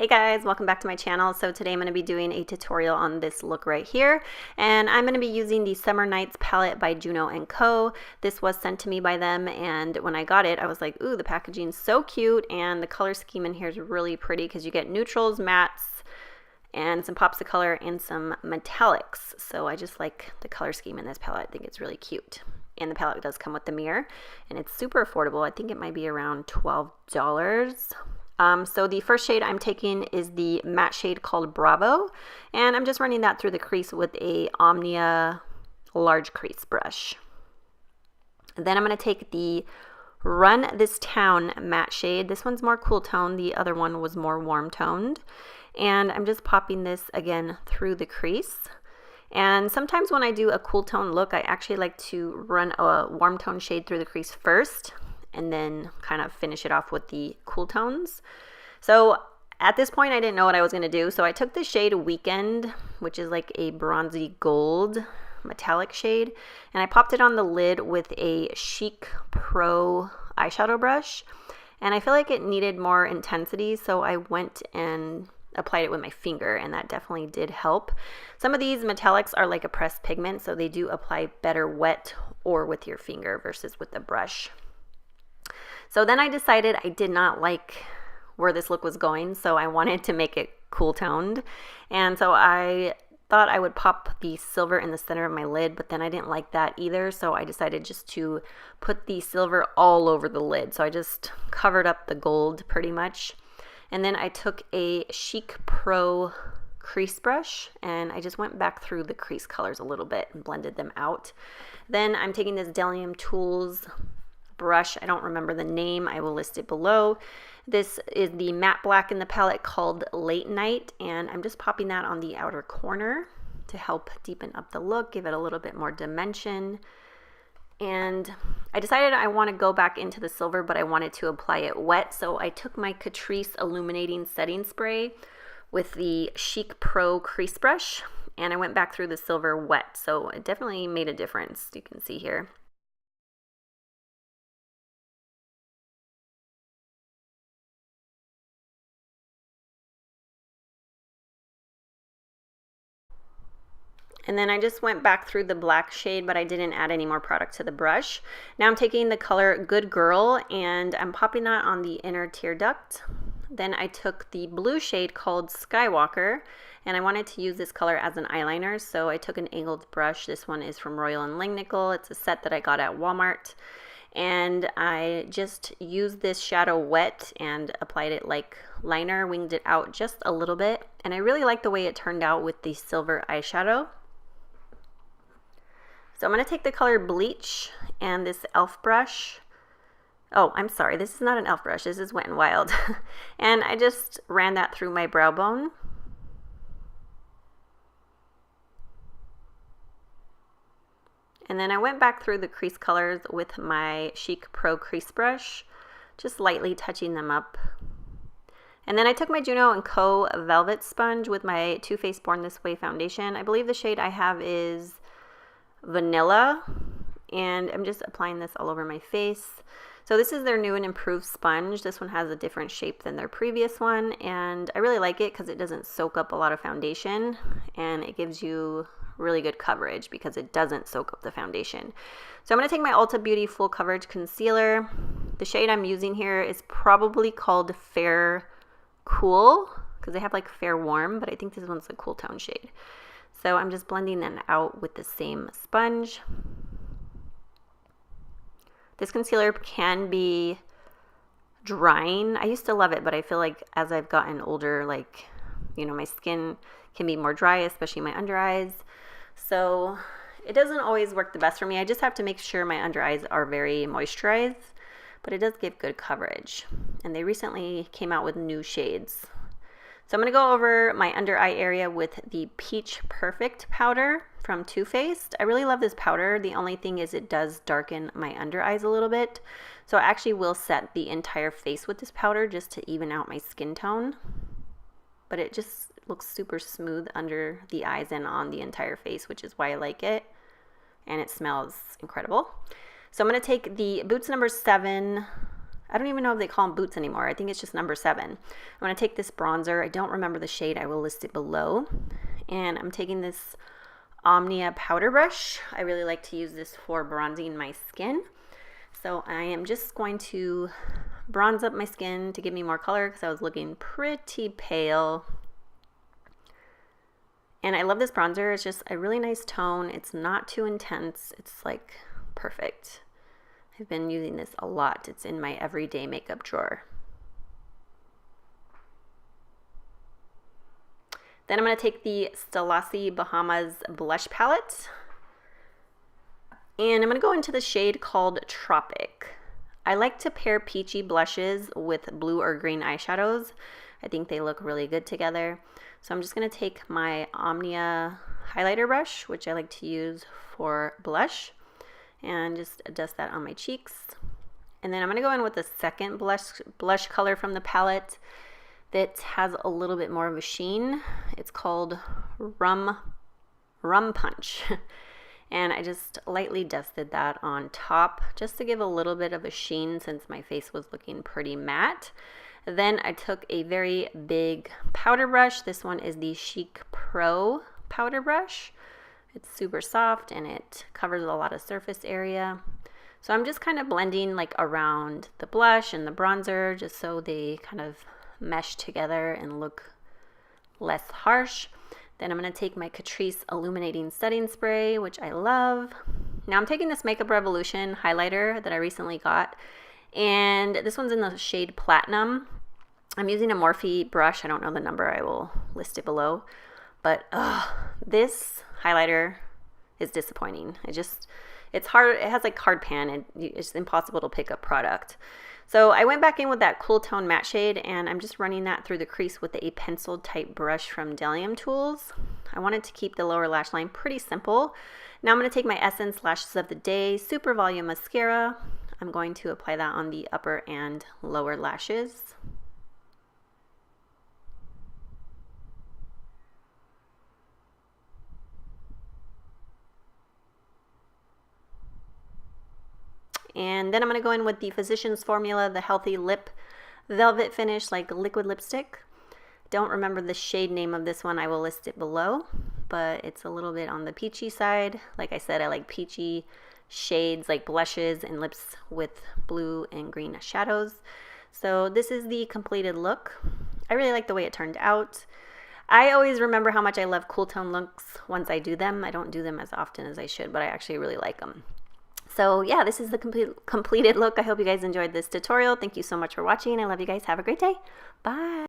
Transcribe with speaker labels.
Speaker 1: Hey guys, welcome back to my channel. So today I'm going to be doing a tutorial on this look right here, and I'm going to be using the Summer Nights palette by Juno Co. This was sent to me by them, and when I got it I was like, ooh, the packaging's so cute, and the color scheme in here is really pretty because you get neutrals, mattes, and some pops of color and some metallics. So I just like the color scheme in this palette. I think it's really cute. And the palette does come with the mirror, and it's super affordable. I think it might be around $12. So the first shade I'm taking is the matte shade called Bravo, and I'm just running that through the crease with a Omnia large crease brush. Then I'm going to take the Run This Town matte shade. This one's more cool tone, the other one was more warm toned, and I'm just popping this again through the crease. And sometimes when I do a cool tone look, I actually like to run a warm tone shade through the crease first and then kind of finish it off with the cool tones. So at this point I didn't know what I was going to do, so I took the shade Weekend, which is like a bronzy gold metallic shade, and I popped it on the lid with a Chic Pro eyeshadow brush, and I feel like it needed more intensity, so I went and applied it with my finger, and that definitely did help. Some of these metallics are like a pressed pigment, so they do apply better wet or with your finger versus with the brush. So then I decided I did not like where this look was going, so I wanted to make it cool toned, and so I thought I would pop the silver in the center of my lid, but then I didn't like that either, so I decided just to put the silver all over the lid. So I just covered up the gold pretty much. And then I took a Chic Pro crease brush and I just went back through the crease colors a little bit and blended them out. Then I'm taking this BDELLIUM Tools brush. I don't remember the name. I will list it below. This is the matte black in the palette called Late Night, and I'm just popping that on the outer corner to help deepen up the look, give it a little bit more dimension. And I decided I want to go back into the silver, but I wanted to apply it wet, so I took my Catrice Illuminating Setting Spray with the Chic Pro crease brush, and I went back through the silver wet, so it definitely made a difference. You can see here. And then I just went back through the black shade, but I didn't add any more product to the brush. Now I'm taking the color Good Girl and I'm popping that on the inner tear duct. Then I took the blue shade called Skywalker, and I wanted to use this color as an eyeliner, so I took an angled brush. This one is from Royal & Langnickel. It's a set that I got at Walmart. And I just used this shadow wet and applied it like liner, winged it out just a little bit. And I really like the way it turned out with the silver eyeshadow. So I'm going to take the color Bleach and this e.l.f. brush. Oh, I'm sorry, this is not an e.l.f. brush, this is Wet n Wild. And I just ran that through my brow bone. And then I went back through the crease colors with my Chic Pro crease brush, just lightly touching them up. And then I took my Juno Co Velvet Sponge with my Too Faced Born This Way foundation. I believe the shade I have is Vanilla, and I'm just applying this all over my face. So this is their new and improved sponge. This one has a different shape than their previous one, and I really like it because it doesn't soak up a lot of foundation, and it gives you really good coverage because it doesn't soak up the foundation. So I'm going to take my Ulta Beauty Full Coverage Concealer. The shade I'm using here is probably called Fair Cool because they have like Fair Warm, but I think this one's a cool tone shade. So I'm just blending that out with the same sponge. This concealer can be drying. I used to love it, but I feel like as I've gotten older, like, you know, my skin can be more dry, especially my under eyes. So it doesn't always work the best for me. I just have to make sure my under eyes are very moisturized, but it does give good coverage. And they recently came out with new shades. So I'm going to go over my under eye area with the Peach Perfect powder from Too Faced. I really love this powder. The only thing is it does darken my under eyes a little bit. So I actually will set the entire face with this powder just to even out my skin tone. But it just looks super smooth under the eyes and on the entire face, which is why I like it. And it smells incredible. So I'm going to take the Boots No. 7 I don't even know if they call them boots anymore. I think it's just number 7. I'm going to take this bronzer. I don't remember the shade. I will list it below. And I'm taking this Omnia powder brush. I really like to use this for bronzing my skin. So I am just going to bronze up my skin to give me more color because I was looking pretty pale. And I love this bronzer. It's just a really nice tone. It's not too intense. It's like perfect. I've been using this a lot. It's in my everyday makeup drawer. Then I'm going to take the Stellasi Bahamas blush palette. And I'm going to go into the shade called Tropic. I like to pair peachy blushes with blue or green eyeshadows. I think they look really good together. So I'm just going to take my Omnia highlighter brush, which I like to use for blush, and just dust that on my cheeks. And then I'm going to go in with the second blush color from the palette that has a little bit more of a sheen. It's called Rum Punch. And I just lightly dusted that on top just to give a little bit of a sheen since my face was looking pretty matte. Then I took a very big powder brush. This one is the Chic Pro powder brush. It's super soft and it covers a lot of surface area. So I'm just kind of blending like around the blush and the bronzer just so they kind of mesh together and look less harsh. Then I'm going to take my Catrice Illuminating Setting Spray, which I love. Now I'm taking this Makeup Revolution highlighter that I recently got. And this one's in the shade Platinum. I'm using a Morphe brush. I don't know the number. I will list it below. But this highlighter is disappointing. It's hard. It has like hard pan and it's impossible to pick up product. So I went back in with that Cool Tone matte shade and I'm just running that through the crease with a pencil type brush from BDELLIUM Tools. I wanted to keep the lower lash line pretty simple. Now I'm going to take my Essence Lashes of the Day Super Volume Mascara. I'm going to apply that on the upper and lower lashes. And then I'm going to go in with the Physicians Formula, the Healthy Lip Velvet Finish, like liquid lipstick. Don't remember the shade name of this one. I will list it below, but it's a little bit on the peachy side. Like I said, I like peachy shades like blushes and lips with blue and green shadows. So this is the completed look. I really like the way it turned out. I always remember how much I love cool tone looks once I do them. I don't do them as often as I should, but I actually really like them. So yeah, this is the completed look. I hope you guys enjoyed this tutorial. Thank you so much for watching. I love you guys. Have a great day. Bye.